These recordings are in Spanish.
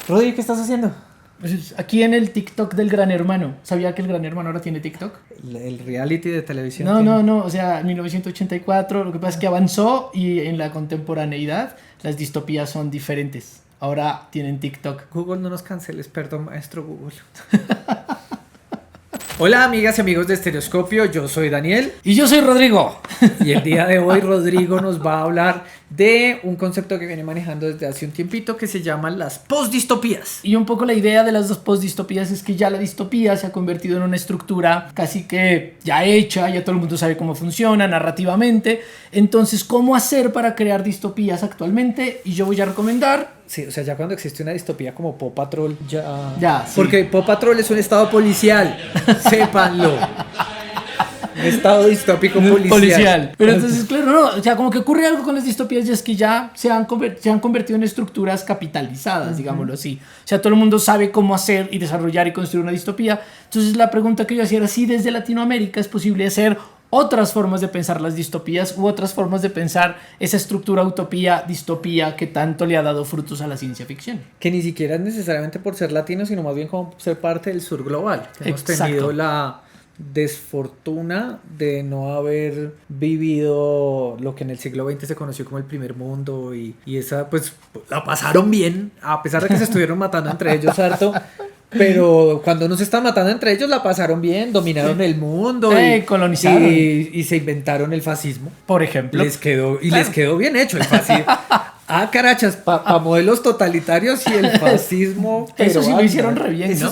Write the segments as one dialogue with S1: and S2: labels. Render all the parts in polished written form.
S1: Rodri, ¿qué estás haciendo?
S2: Pues aquí en el TikTok del Gran Hermano. ¿Sabía que el Gran Hermano ahora tiene TikTok?
S1: El reality de televisión.
S2: No. O sea, 1984, lo que pasa es que avanzó y en la contemporaneidad las distopías son diferentes. Ahora tienen TikTok.
S1: Google, no nos canceles, perdón, maestro Google. Hola, amigas y amigos de Estereoscopio, yo soy Daniel.
S2: Y yo soy Rodrigo.
S1: Y el día de hoy Rodrigo nos va a hablar de un concepto que viene manejando desde hace un tiempito que se llaman las postdistopías.
S2: Y un poco la idea de las dos postdistopías es que ya la distopía se ha convertido en una estructura casi que ya hecha, ya todo el mundo sabe cómo funciona narrativamente. Entonces, ¿cómo hacer para crear distopías actualmente? Y yo voy a recomendar...
S1: Sí, o sea, ya cuando existe una distopía como Paw Patrol,
S2: ya sí.
S1: Porque Paw Patrol es un estado policial, sépanlo. Un estado distópico policial.
S2: Pero entonces, claro, no, o sea, como que ocurre algo con las distopías y es que ya se han convertido en estructuras capitalizadas, digámoslo así. O sea, todo el mundo sabe cómo hacer y desarrollar y construir una distopía. Entonces, la pregunta que yo hacía era si desde Latinoamérica es posible hacer otras formas de pensar las distopías u otras formas de pensar esa estructura utopía, distopía que tanto le ha dado frutos a la ciencia ficción.
S1: Que ni siquiera es necesariamente por ser latino, sino más bien como ser parte del sur global. Hemos tenido la desfortuna de no haber vivido lo que en el siglo XX se conoció como el primer mundo y esa pues la pasaron bien, a pesar de que se estuvieron matando entre ellos harto. Pero cuando no se están matando entre ellos la pasaron bien, dominaron el mundo
S2: colonizaron
S1: y se inventaron el fascismo,
S2: por ejemplo.
S1: Les quedó bien hecho el fascismo. Carachas, pa modelos totalitarios y el fascismo.
S2: Eso sí lo hicieron re bien, ¿no?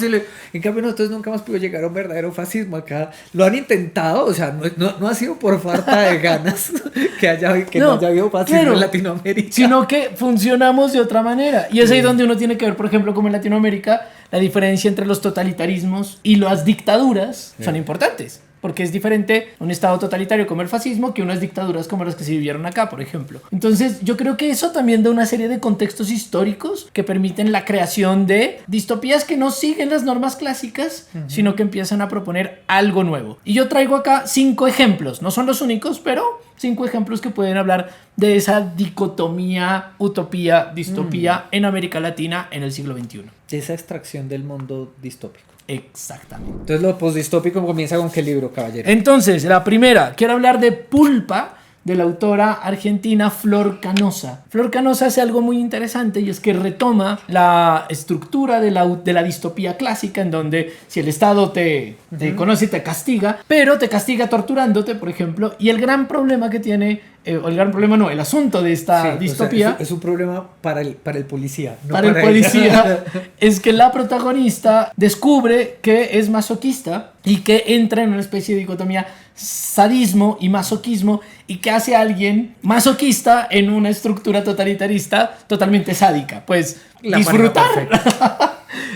S1: En cambio nosotros nunca hemos podido llegar a un verdadero fascismo acá. Lo han intentado, o sea, no ha sido por falta de ganas que no haya habido fascismo en Latinoamérica.
S2: Sino que funcionamos de otra manera. Y es ahí donde uno tiene que ver, por ejemplo, como en Latinoamérica, la diferencia entre los totalitarismos y las dictaduras son importantes. Porque es diferente un estado totalitario como el fascismo que unas dictaduras como las que se vivieron acá, por ejemplo. Entonces, yo creo que eso también da una serie de contextos históricos que permiten la creación de distopías que no siguen las normas clásicas, sino que empiezan a proponer algo nuevo. Y yo traigo acá 5 ejemplos. No son los únicos, pero 5 ejemplos que pueden hablar de esa dicotomía, utopía, distopía en América Latina en el siglo XXI.
S1: De esa extracción del mundo distópico.
S2: Exactamente.
S1: Entonces lo postdistópico comienza con qué libro, caballero.
S2: Entonces, la primera, quiero hablar de Pulpa, de la autora argentina Flor Canosa. Flor Canosa hace algo muy interesante y es que retoma la estructura de la distopía clásica en donde si el Estado te conoce y te castiga, pero te castiga torturándote, por ejemplo, y el gran problema que tiene, el asunto de esta distopía...
S1: O sea, es un problema para el policía. No
S2: para el policía es que la protagonista descubre que es masoquista y que entra en una especie de dicotomía sadismo y masoquismo y que hace a alguien masoquista en una estructura totalitarista totalmente sádica. Pues disfrutar.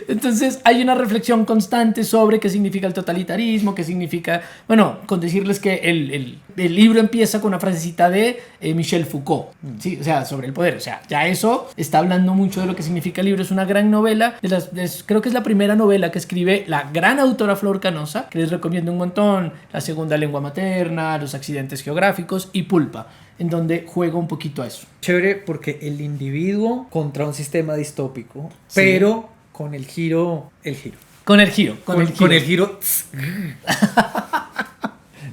S2: Entonces hay una reflexión constante sobre qué significa el totalitarismo, qué significa... Bueno, con decirles que el libro empieza con una frasecita de Michel Foucault, ¿sí? O sea, sobre el poder. O sea, ya eso está hablando mucho de lo que significa el libro. Es una gran novela. Creo que es la primera novela que escribe la gran autora Flor Canosa, que les recomiendo un montón. La segunda lengua materna, Los accidentes geográficos y Pulpa, en donde juega un poquito a eso.
S1: Chévere, porque el individuo contra un sistema distópico, sí, pero... Con el giro.
S2: Con el giro.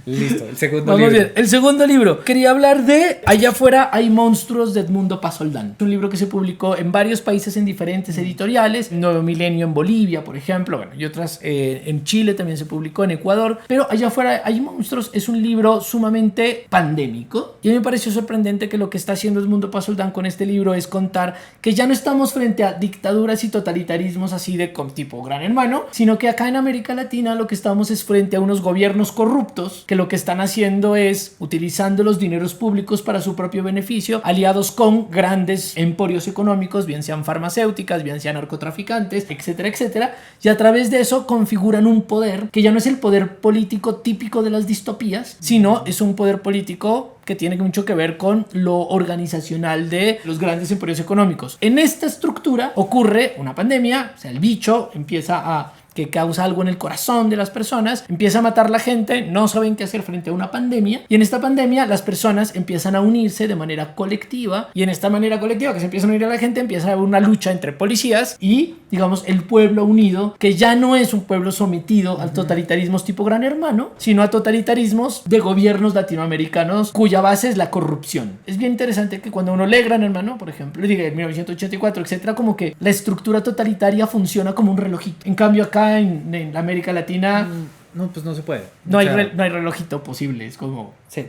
S1: Listo, el segundo
S2: Vamos
S1: libro.
S2: Bien. El segundo libro. Quería hablar de Allá afuera hay monstruos de Edmundo Pasoldán. Es un libro que se publicó en varios países en diferentes editoriales. Nuevo Milenio en Bolivia, por ejemplo. Bueno, y otras en Chile también se publicó, en Ecuador. Pero Allá afuera hay monstruos es un libro sumamente pandémico. Y a mí me pareció sorprendente que lo que está haciendo Edmundo Pasoldán con este libro es contar que ya no estamos frente a dictaduras y totalitarismos así de tipo Gran Hermano, sino que acá en América Latina lo que estamos es frente a unos gobiernos corruptos que lo que están haciendo es utilizando los dineros públicos para su propio beneficio, aliados con grandes emporios económicos, bien sean farmacéuticas, bien sean narcotraficantes, etcétera, etcétera, y a través de eso configuran un poder que ya no es el poder político típico de las distopías, sino es un poder político que tiene mucho que ver con lo organizacional de los grandes emporios económicos. En esta estructura ocurre una pandemia, o sea, el bicho empieza a que causa algo en el corazón de las personas, empieza a matar la gente, no saben qué hacer frente a una pandemia, y en esta pandemia las personas empiezan a unirse de manera colectiva, y en esta manera colectiva que se empieza a unir a la gente, empieza a haber una lucha entre policías y, digamos, el pueblo unido, que ya no es un pueblo sometido a totalitarismos tipo Gran Hermano, sino a totalitarismos de gobiernos latinoamericanos cuya base es la corrupción. Es bien interesante que cuando uno lee Gran Hermano, por ejemplo, diga en 1984, etcétera, como que la estructura totalitaria funciona como un relojito. En cambio acá en América Latina
S1: no, pues no se puede.
S2: No hay relojito posible, es como...
S1: Sí,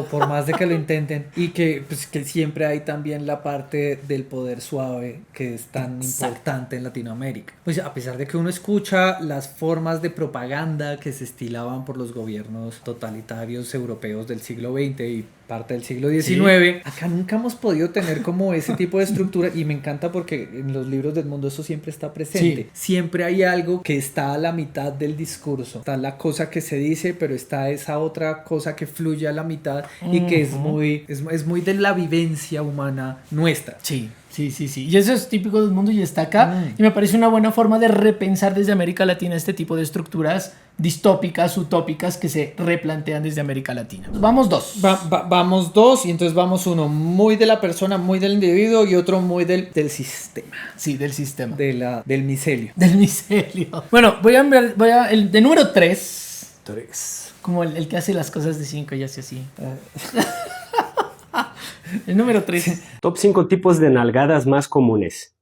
S1: por más de que lo intenten y que, pues, que siempre hay también la parte del poder suave que es tan importante en Latinoamérica. Pues a pesar de que uno escucha las formas de propaganda que se estilaban por los gobiernos totalitarios europeos del siglo XX y parte del siglo XIX, sí, acá nunca hemos podido tener como ese tipo de estructura y me encanta porque en los libros del mundo eso siempre está presente. Sí. Siempre hay algo que está a la mitad del discurso. Está la cosa que se dice, pero está esa otra cosa que fluye a la mitad y que es muy de la vivencia humana nuestra.
S2: Sí. Sí. Y eso es típico del mundo y está acá. Y me parece una buena forma de repensar desde América Latina este tipo de estructuras distópicas, utópicas que se replantean desde América Latina. Vamos dos.
S1: Vamos dos y entonces vamos uno muy de la persona, muy del individuo y otro muy del sistema.
S2: Sí, del sistema.
S1: Del micelio.
S2: Del micelio. Bueno, voy a el de número 3. Como el que hace las cosas de 5 y hace así. El número 3.
S3: Top 5 tipos de nalgadas más comunes.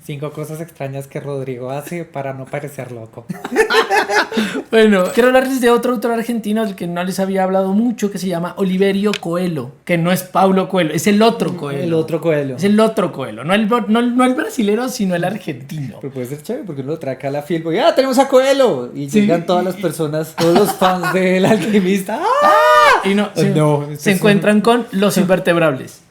S1: 5 cosas extrañas que Rodrigo hace para no parecer loco.
S2: Bueno, quiero hablarles de otro autor argentino del que no les había hablado mucho, que se llama Oliverio Coelho, que no es Paulo Coelho, es el otro Coelho.
S1: El otro Coelho.
S2: Es el otro Coelho, no el brasilero, sino el argentino.
S1: Pero puede ser chévere porque uno lo trae acá a la fiel, y tenemos a Coelho. Y sí, llegan todas las personas, todos los fans del alquimista.
S2: Y se encuentran con Los Invertebrables.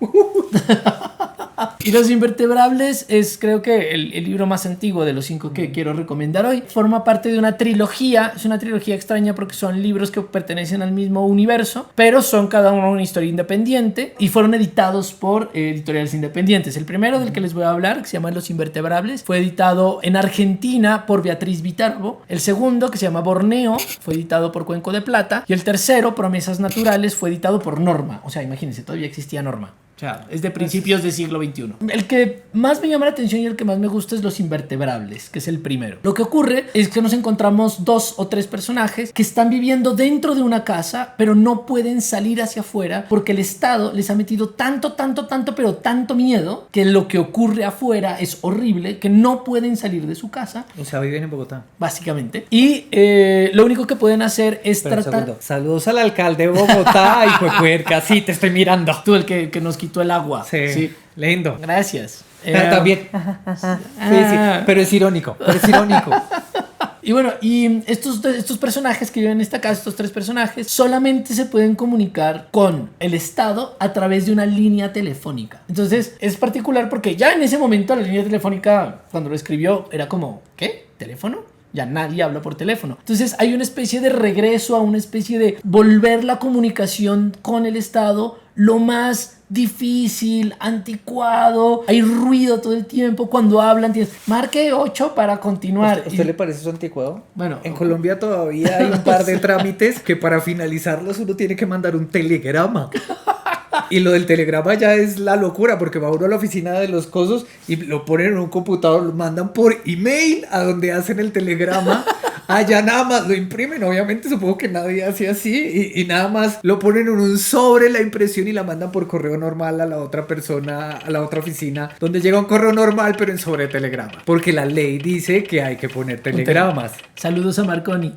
S2: Y Los Invertebrables es, creo que, el libro más antiguo de los 5 que quiero recomendar hoy. Forma parte de una trilogía. Es una trilogía extraña porque son libros que pertenecen al mismo universo, pero son cada uno una historia independiente y fueron editados por editoriales independientes. El primero del que les voy a hablar, que se llama Los Invertebrables, fue editado en Argentina por Beatriz Vitarbo. El segundo, que se llama Borneo, fue editado por Cuenco de Plata. Y el tercero, Promesas Naturales, fue editado por Norma. O sea, imagínense, todavía existía Norma. O sea, es de principios del siglo XXI. El que más me llama la atención y el que más me gusta es Los Invertebrables, que es el primero. Lo que ocurre es que nos encontramos 2 o 3 personajes que están viviendo dentro de una casa, pero no pueden salir hacia afuera porque el Estado les ha metido tanto miedo que lo que ocurre afuera es horrible, que no pueden salir de su casa.
S1: O sea, viven en Bogotá.
S2: Básicamente. Y lo único que pueden hacer es tratar...
S1: Saludos al alcalde de Bogotá y pues puerca, sí, te estoy mirando.
S2: Tú, el que nos quitó el agua.
S1: Sí. Lindo.
S2: Gracias.
S1: También. Sí, pero es irónico.
S2: Y bueno, y estos personajes que viven en esta casa, estos 3 personajes, solamente se pueden comunicar con el Estado a través de una línea telefónica. Entonces, es particular porque ya en ese momento la línea telefónica, cuando lo escribió, era como, ¿qué? ¿Teléfono? Ya nadie habla por teléfono. Entonces hay una especie de regreso a una especie de volver la comunicación con el Estado lo más difícil, anticuado. Hay ruido todo el tiempo. Cuando hablan tienes, marque 8 para continuar.
S1: ¿A usted le parece eso anticuado?
S2: Bueno,
S1: en Colombia todavía hay un par de trámites que para finalizarlos uno tiene que mandar un telegrama. Y lo del telegrama ya es la locura porque va uno a la oficina de los cosos y lo ponen en un computador, lo mandan por email a donde hacen el telegrama. Allá nada más lo imprimen, obviamente supongo que nadie hace así y nada más lo ponen en un sobre la impresión y la mandan por correo normal a la otra persona, a la otra oficina, donde llega un correo normal pero en sobre telegrama, porque la ley dice que hay que poner telegramas.
S2: Saludos a Marconi.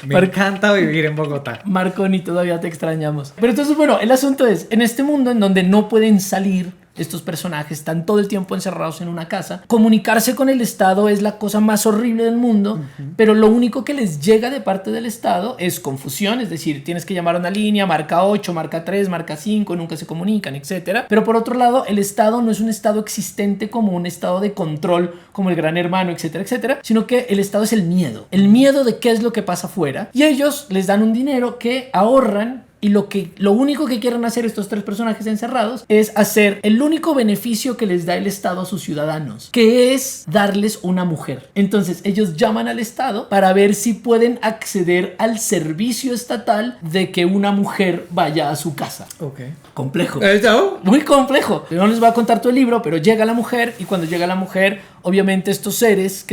S1: Me encanta vivir en Bogotá.
S2: Marconi, todavía te extrañamos. Pero entonces, bueno, el asunto es, en este mundo en donde no pueden salir, estos personajes están todo el tiempo encerrados en una casa, comunicarse con el Estado es la cosa más horrible del mundo, pero lo único que les llega de parte del Estado es confusión, es decir, tienes que llamar a una línea, marca 8, marca 3, marca 5, nunca se comunican, etc. Pero por otro lado, el Estado no es un Estado existente como un Estado de control, como el Gran Hermano, etcétera, etcétera, sino que el Estado es el miedo de qué es lo que pasa afuera, y ellos les dan un dinero que ahorran y lo único que quieren hacer estos 3 personajes encerrados es hacer el único beneficio que les da el Estado a sus ciudadanos, que es darles una mujer. Entonces ellos llaman al Estado para ver si pueden acceder al servicio estatal de que una mujer vaya a su casa.
S1: Ok.
S2: Complejo.
S1: ¿Eso?
S2: Muy complejo. No les voy a contar todo el libro, pero llega la mujer, y cuando llega la mujer, obviamente estos seres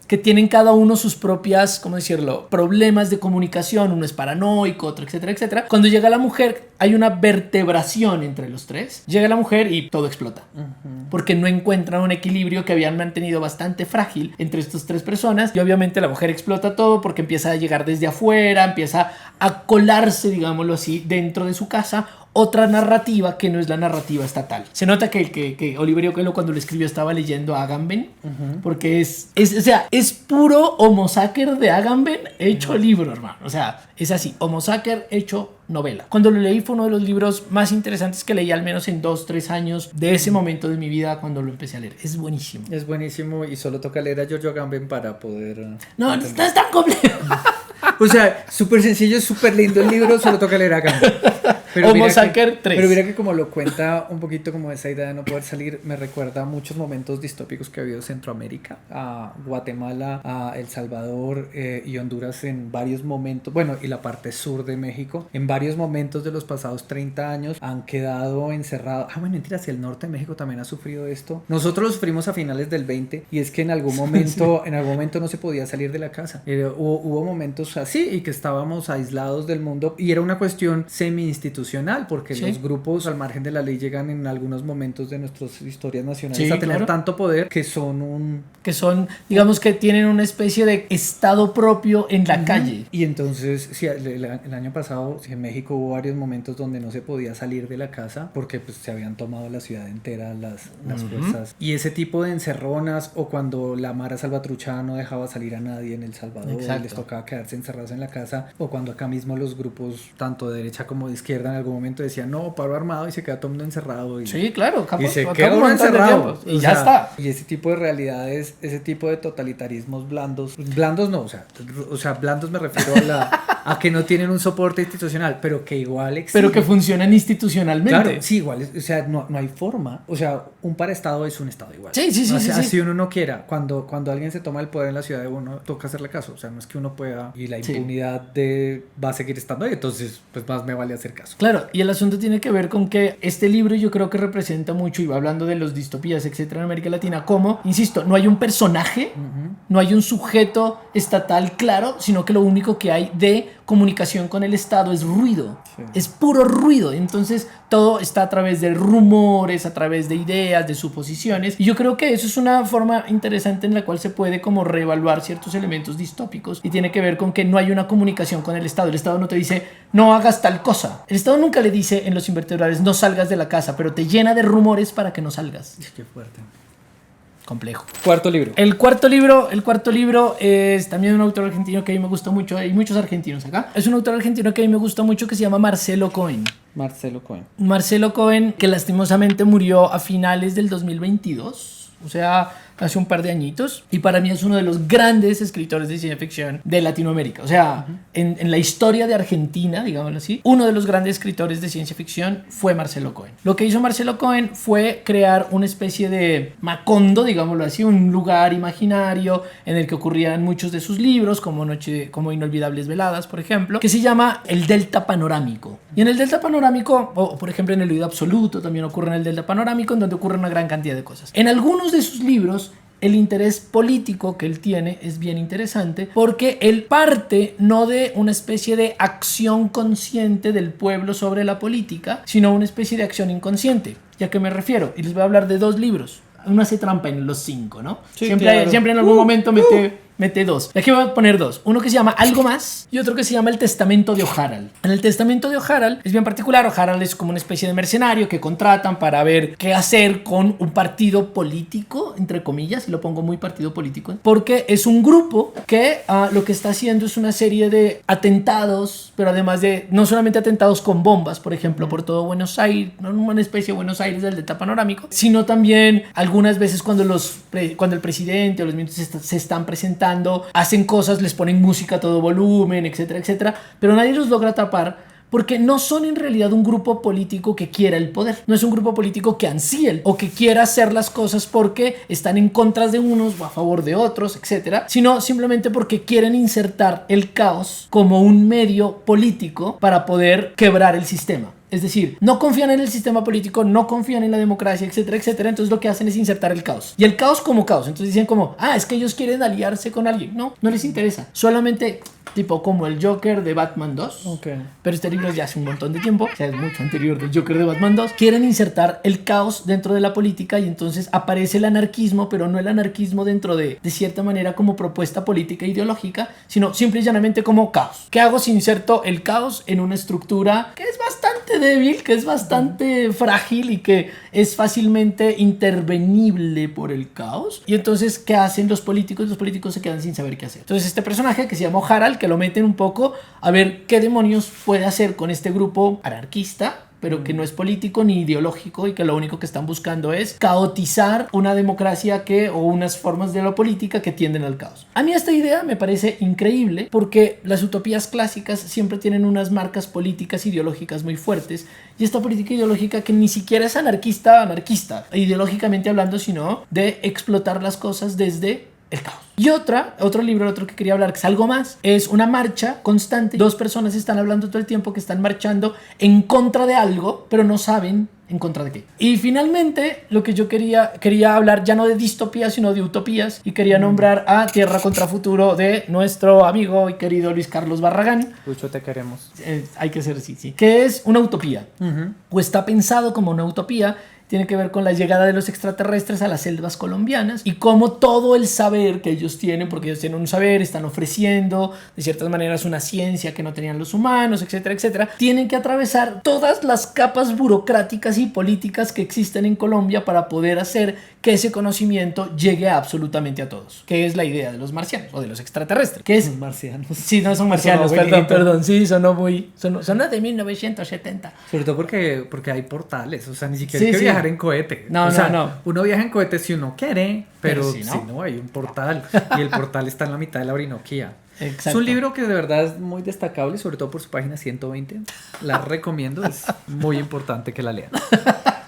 S2: que tienen cada uno sus propias, ¿cómo decirlo?, problemas de comunicación. Uno es paranoico, otro, etcétera, etcétera. Cuando llega la mujer, hay una vertebración entre los 3. Llega la mujer y todo explota. Porque no encuentran un equilibrio que habían mantenido bastante frágil entre estas 3 personas. Y obviamente la mujer explota todo porque empieza a llegar desde afuera, empieza a colarse, digámoslo así, dentro de su casa. Otra narrativa que no es la narrativa estatal. Se nota que Oliverio Coelho, cuando lo escribió, estaba leyendo a Agamben, porque es puro Homo Sacer de Agamben hecho libro, hermano. O sea, es así, Homo Sacer hecho novela. Cuando lo leí fue uno de los libros más interesantes que leí, al menos en 2-3 años de ese momento de mi vida cuando lo empecé a leer. Es buenísimo.
S1: Es buenísimo, y solo toca leer a Giorgio Agamben para poder...
S2: No es tan complejo.
S1: O sea, súper sencillo, súper lindo el libro, solo toca leer a Agamben.
S2: Homo Sacer 3.
S1: Pero mira que como lo cuenta un poquito, como esa idea de no poder salir, me recuerda a muchos momentos distópicos que ha habido en Centroamérica, a Guatemala, a El Salvador y Honduras en varios momentos, bueno, y la parte sur de México, en varios momentos de los pasados 30 años han quedado encerrados. Bueno, mentiras, el norte de México también ha sufrido esto. Nosotros lo sufrimos a finales del 20, y es que en algún momento, en algún momento no se podía salir de la casa. Hubo momentos así, y que estábamos aislados del mundo, y era una cuestión semi-institucional, porque los grupos al margen de la ley llegan en algunos momentos de nuestras historias nacionales a tener tanto poder que son
S2: digamos que tienen una especie de estado propio en la calle.
S1: Y entonces, sí, el año pasado en México hubo varios momentos donde no se podía salir de la casa porque pues se habían tomado la ciudad entera las fuerzas. Y ese tipo de encerronas, o cuando la Mara Salvatrucha no dejaba salir a nadie en El Salvador, les tocaba quedarse encerrados en la casa, o cuando acá mismo los grupos tanto de derecha como de izquierda en algún momento decían no, paro armado, y se queda todo el mundo encerrado, y
S2: sí, claro,
S1: y se queda uno encerrado
S2: y ya está.
S1: Y ese tipo de realidades, ese tipo de totalitarismos blandos no, o sea, blandos me refiero a que no tienen un soporte institucional, pero que igual existen,
S2: pero que funcionan institucionalmente.
S1: Claro, sí, igual, o sea, no hay forma, o sea, un paraestado es un estado igual.
S2: Sí.
S1: Así uno no quiera, cuando alguien se toma el poder en la ciudad de uno, toca hacerle caso, o sea, no es que uno pueda, y la impunidad va a seguir estando ahí, entonces pues más me vale hacer caso.
S2: Claro, y el asunto tiene que ver con que este libro yo creo que representa mucho, y va hablando de los distopías, etcétera, en América Latina, como, insisto, no hay un personaje, no hay un sujeto estatal claro, sino que lo único que hay de comunicación con el Estado es ruido, es puro ruido. Entonces todo está a través de rumores, a través de ideas, de suposiciones, y yo creo que eso es una forma interesante en la cual se puede como reevaluar ciertos elementos distópicos, y tiene que ver con que no hay una comunicación con el Estado. El Estado no te dice no hagas tal cosa, el Estado nunca le dice en Los Invertebrados no salgas de la casa, pero te llena de rumores para que no salgas.
S1: Qué fuerte.
S2: Complejo.
S1: Cuarto libro.
S2: El cuarto libro es también un autor argentino que a mí me gusta mucho. Hay muchos argentinos acá. Es un autor argentino que a mí me gusta mucho, que se llama Marcelo Cohen. Marcelo Cohen, que lastimosamente murió a finales del 2022. O sea, hace un par de añitos, y para mí es uno de los grandes escritores de ciencia ficción de Latinoamérica. O sea, en la historia de Argentina, digámoslo así, uno de los grandes escritores de ciencia ficción fue Marcelo Cohen. Lo que hizo Marcelo Cohen fue crear una especie de Macondo, digámoslo así, un lugar imaginario en el que ocurrían muchos de sus libros, como Inolvidables Veladas, por ejemplo, que se llama el Delta Panorámico. Y en el Delta Panorámico, o por ejemplo en El Oído Absoluto, también ocurre en el Delta Panorámico, en donde ocurre una gran cantidad de cosas. En algunos de sus libros, el interés político que él tiene es bien interesante, porque él parte no de una especie de acción consciente del pueblo sobre la política, sino una especie de acción inconsciente. ¿Y a qué me refiero? Y les voy a hablar de 2 libros. Uno hace trampa en los 5, ¿no? Sí, siempre en algún momento mete 2. Aquí voy a poner 2. Uno que se llama Algo Más y otro que se llama El Testamento de O'Harald. En el Testamento de O'Harald es bien particular. O'Harald es como una especie de mercenario que contratan para ver qué hacer con un partido político, entre comillas, y lo pongo muy partido político, porque es un grupo que lo que está haciendo es una serie de atentados, pero además de no solamente atentados con bombas, por ejemplo, por todo Buenos Aires, no una especie de Buenos Aires del Delta Panorámico, sino también algunas veces cuando el presidente o los ministros se están presentando, hacen cosas, les ponen música a todo volumen, etcétera, etcétera, pero nadie los logra atrapar porque no son en realidad un grupo político que quiera el poder, no es un grupo político que ansíe o que quiera hacer las cosas porque están en contra de unos o a favor de otros, etcétera, sino simplemente porque quieren insertar el caos como un medio político para poder quebrar el sistema. Es decir, no confían en el sistema político, no confían en la democracia, etcétera, etcétera. Entonces lo que hacen es insertar el caos. Y el caos como caos. Entonces dicen como, es que ellos quieren aliarse con alguien. No, no les interesa. Solamente tipo como el Joker de Batman 2.
S1: Okay.
S2: Pero este libro es ya hace un montón de tiempo. O sea, es mucho anterior del Joker de Batman 2. Quieren insertar el caos dentro de la política y entonces aparece el anarquismo, pero no el anarquismo dentro de cierta manera como propuesta política e ideológica, sino simple y llanamente como caos. ¿Qué hago si inserto el caos en una estructura que es bastante débil, que es bastante frágil y que es fácilmente intervenible por el caos? Y entonces, ¿qué hacen los políticos? Los políticos se quedan sin saber qué hacer. Entonces este personaje que se llama Harald, que lo meten un poco a ver qué demonios puede hacer con este grupo anarquista, pero que no es político ni ideológico y que lo único que están buscando es caotizar una democracia o unas formas de la política que tienden al caos. A mí esta idea me parece increíble porque las utopías clásicas siempre tienen unas marcas políticas ideológicas muy fuertes y esta política ideológica que ni siquiera es anarquista, ideológicamente hablando, sino de explotar las cosas desde el caos. Y otro libro que quería hablar, que es algo más, es una marcha constante. Dos personas están hablando todo el tiempo que están marchando en contra de algo, pero no saben en contra de qué. Y finalmente, lo que yo quería hablar ya no de distopías, sino de utopías, y quería nombrar a Tierra contra Futuro de nuestro amigo y querido Luis Carlos Barragán.
S1: Lucho, te queremos.
S2: Hay que ser sí. Que es una utopía. O está pensado como una utopía. Tiene que ver con la llegada de los extraterrestres a las selvas colombianas y cómo todo el saber que ellos tienen, porque ellos tienen un saber, están ofreciendo de ciertas maneras una ciencia que no tenían los humanos, etcétera, etcétera, tienen que atravesar todas las capas burocráticas y políticas que existen en Colombia para poder hacer que ese conocimiento llegue absolutamente a todos, que es la idea de los marcianos o de los extraterrestres, que es...
S1: Son marcianos.
S2: Sí, no son marcianos, perdón, sí, sonó de 1970.
S1: Sobre todo porque hay portales, o sea, ni siquiera hay que viajar en cohete.
S2: No.
S1: Uno viaja en cohete si uno quiere, pero
S2: si
S1: si no, hay un portal y el portal está en la mitad de la Orinoquía.
S2: Exacto.
S1: Es un libro que de verdad es muy destacable, sobre todo por su página 120. La recomiendo, es muy importante que la lean.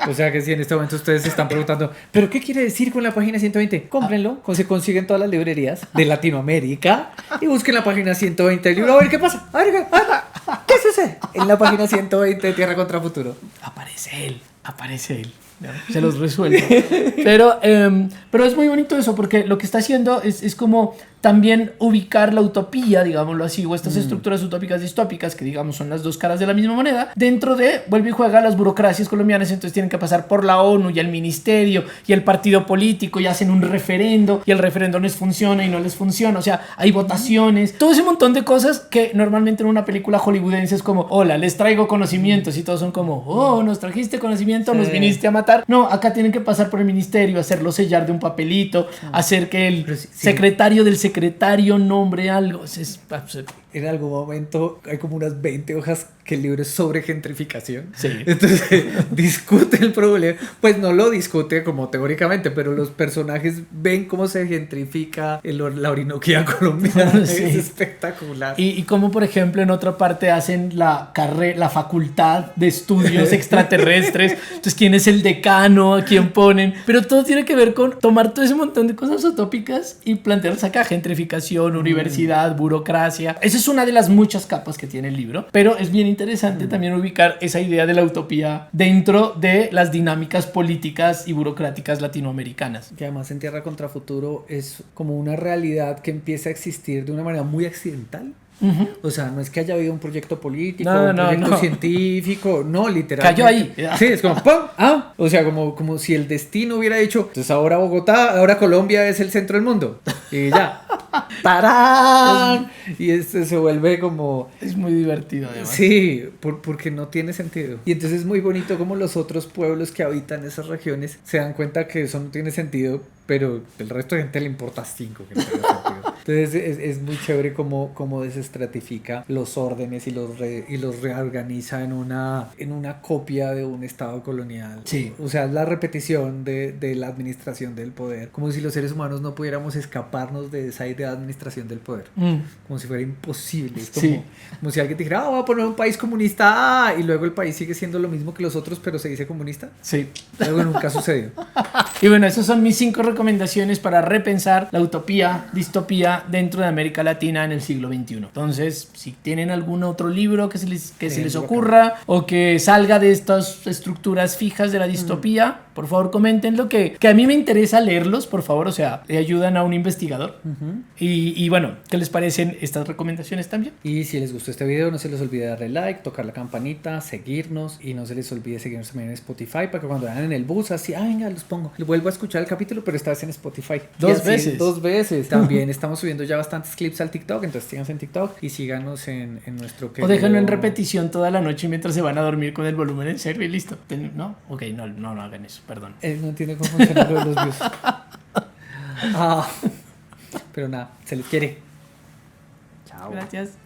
S1: O sea que si en este momento ustedes se están preguntando, ¿pero qué quiere decir con la página 120? Cómprenlo, se consiguen todas las librerías de Latinoamérica y busquen la página 120 del libro. A ver qué pasa, ¿qué sucede? En la página 120 de Tierra contra Futuro.
S2: Aparece él. Se los resuelve. Pero es muy bonito eso, porque lo que está haciendo es como también ubicar la utopía, digámoslo así, o estas estructuras utópicas distópicas, que digamos son las dos caras de la misma moneda, dentro de, vuelve y juega las burocracias colombianas, entonces tienen que pasar por la ONU y el ministerio y el partido político y hacen un referendo y el referendo les funciona y no les funciona, o sea, hay votaciones, todo ese montón de cosas que normalmente en una película hollywoodense es como, hola, les traigo conocimientos y todos son como, oh, nos trajiste conocimiento, nos viniste a matar. No, acá tienen que pasar por el ministerio, hacerlo sellar de un papelito, hacer que el secretario del secretario nombre algo.
S1: En algún momento hay como unas 20 hojas que el libro es sobre gentrificación.
S2: Sí.
S1: Entonces discute el problema. Pues no lo discute como teóricamente, pero los personajes ven cómo se gentrifica la Orinoquía colombiana.
S2: Sí.
S1: Es espectacular.
S2: Y como por ejemplo en otra parte hacen la facultad de estudios extraterrestres. Entonces, ¿quién es el decano? ¿A quién ponen? Pero todo tiene que ver con tomar todo ese montón de cosas utópicas y plantearlas acá. Gentrificación, universidad, burocracia. Esa es una de las muchas capas que tiene el libro, pero es bien interesante también ubicar esa idea de la utopía dentro de las dinámicas políticas y burocráticas latinoamericanas.
S1: Que además en Tierra contra Futuro es como una realidad que empieza a existir de una manera muy accidental. O sea, no es que haya habido un proyecto político, un proyecto científico, no, literalmente.
S2: Cayó ahí.
S1: Sí, es como ¡pum! O sea, como si el destino hubiera dicho, entonces ahora Colombia es el centro del mundo. Y ya. ¡Tarán! Y se vuelve como...
S2: Es muy divertido además.
S1: Sí, porque no tiene sentido. Y entonces es muy bonito como los otros pueblos que habitan esas regiones se dan cuenta que eso no tiene sentido, pero el resto de gente le importa 5 que no tenga sentido. Entonces es muy chévere cómo desestratifica los órdenes y los reorganiza en una copia de un estado colonial.
S2: Sí.
S1: O sea, es la repetición de la administración del poder. Como si los seres humanos no pudiéramos escaparnos de esa idea de administración del poder. Como si fuera imposible. Es como si alguien dijera, voy a poner un país comunista, y luego el país sigue siendo lo mismo que los otros, pero se dice comunista.
S2: Sí.
S1: Luego nunca sucedió.
S2: Y bueno, esas son mis 5 recomendaciones para repensar la utopía, distopía dentro de América Latina en el siglo XXI. Entonces, si tienen algún otro libro que se les ocurra o que salga de estas estructuras fijas de la distopía, por favor coméntenlo, que a mí me interesa leerlos, por favor, o sea, le ayudan a un investigador. Y bueno, ¿qué les parecen estas recomendaciones también?
S1: Y si les gustó este video, no se les olvide darle like, tocar la campanita, seguirnos, y no se les olvide seguirnos también en Spotify para que cuando vayan en el bus, así, venga, los pongo. Vuelvo a escuchar el capítulo, pero esta vez en Spotify.
S2: Dos veces.
S1: También estamos subiendo ya bastantes clips al TikTok, entonces síganos en TikTok y síganos en nuestro
S2: querido... O déjenlo en repetición toda la noche mientras se van a dormir con el volumen en cero y listo. ¿No? Ok, no hagan eso, perdón.
S1: No entiende cómo funciona lo de los views. Pero nada, se les quiere. Chao.
S2: Gracias.